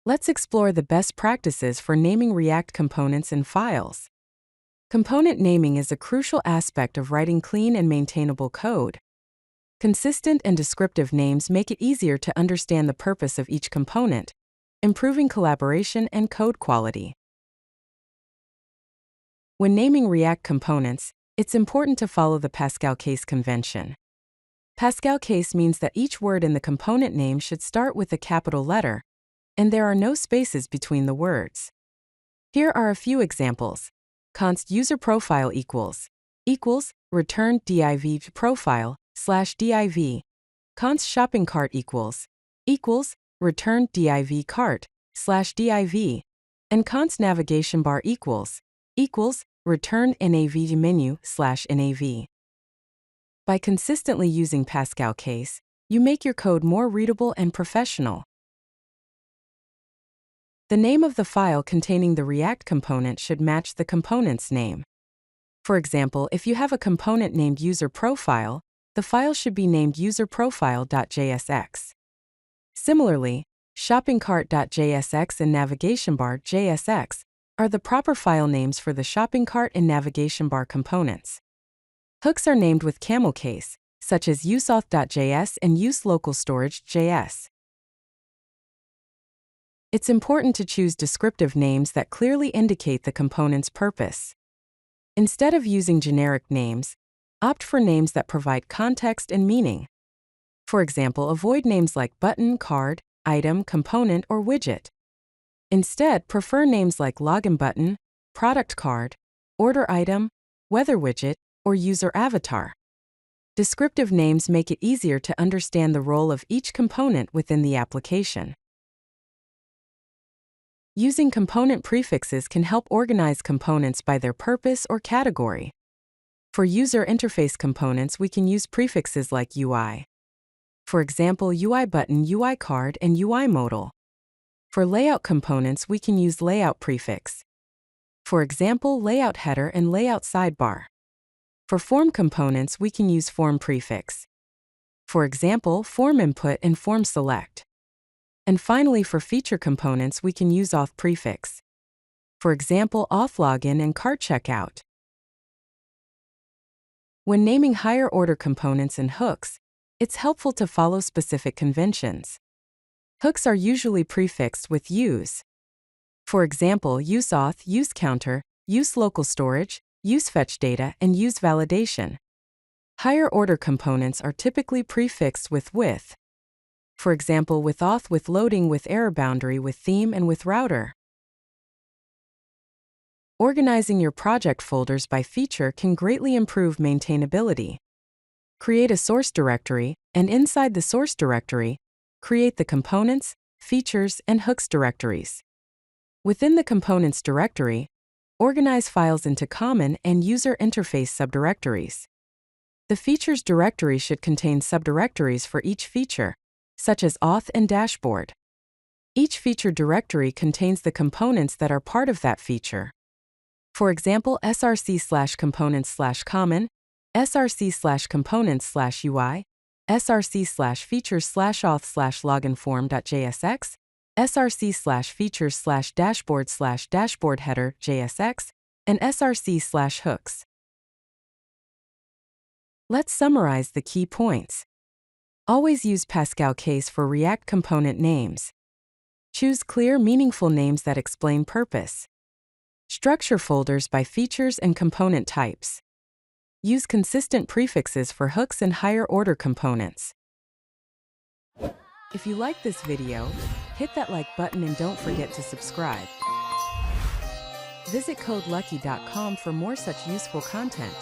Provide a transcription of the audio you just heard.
Let's explore the best practices for naming React components and files. Component naming is a crucial aspect of writing clean and maintainable code. Consistent and descriptive names make it easier to understand the purpose of each component, improving collaboration and code quality. When naming React components, it's important to follow the PascalCase Convention. PascalCase means that each word in the component name should start with a capital letter, and there are no spaces between the words. Here are a few examples. Const user profile equals return div profile /div. Const shopping cart equals return div cart /div. And const navigation bar equals return nav menu /nav. By consistently using PascalCase, you make your code more readable and professional. The name of the file containing the React component should match the component's name. For example, if you have a component named user profile, the file should be named userprofile.jsx. Similarly, shoppingcart.jsx and navigationbar.jsx are the proper file names for the shopping cart and navigation bar components. Hooks are named with camel case, such as useauth.js and useLocalStorage.js. It's important to choose descriptive names that clearly indicate the component's purpose. Instead of using generic names, opt for names that provide context and meaning. For example, avoid names like button, card, item, component, or widget. Instead, prefer names like login button, product card, order item, weather widget, or user avatar. Descriptive names make it easier to understand the role of each component within the application. Using component prefixes can help organize components by their purpose or category. For user interface components, we can use prefixes like UI. For example, UI button, UI card, and UI modal. For layout components, we can use layout prefix. For example, layout header and layout sidebar. For form components, we can use form prefix. For example, form input and form select. And finally, for feature components, we can use auth prefix. For example, auth login and cart checkout. When naming higher order components and hooks, it's helpful to follow specific conventions. Hooks are usually prefixed with use. For example, useauth, useCounter, useLocalStorage, useFetchData, and useValidation. Higher order components are typically prefixed with. For example, with auth, with loading, with error boundary, with theme, and with router. Organizing your project folders by feature can greatly improve maintainability. Create a source directory, and inside the source directory, create the components, features, and hooks directories. Within the components directory, organize files into common and user interface subdirectories. The features directory should contain subdirectories for each feature, such as auth and dashboard. Each feature directory contains the components that are part of that feature. For example, src/components/common, src/components/UI, src/features/auth/loginform.jsx, src/features/dashboard/dashboard-header.jsx, and src/hooks. Let's summarize the key points. Always use PascalCase for React component names. Choose clear, meaningful names that explain purpose. Structure folders by features and component types. Use consistent prefixes for hooks and higher order components. If you like this video, hit that like button and don't forget to subscribe. Visit CodeLucky.com for more such useful content.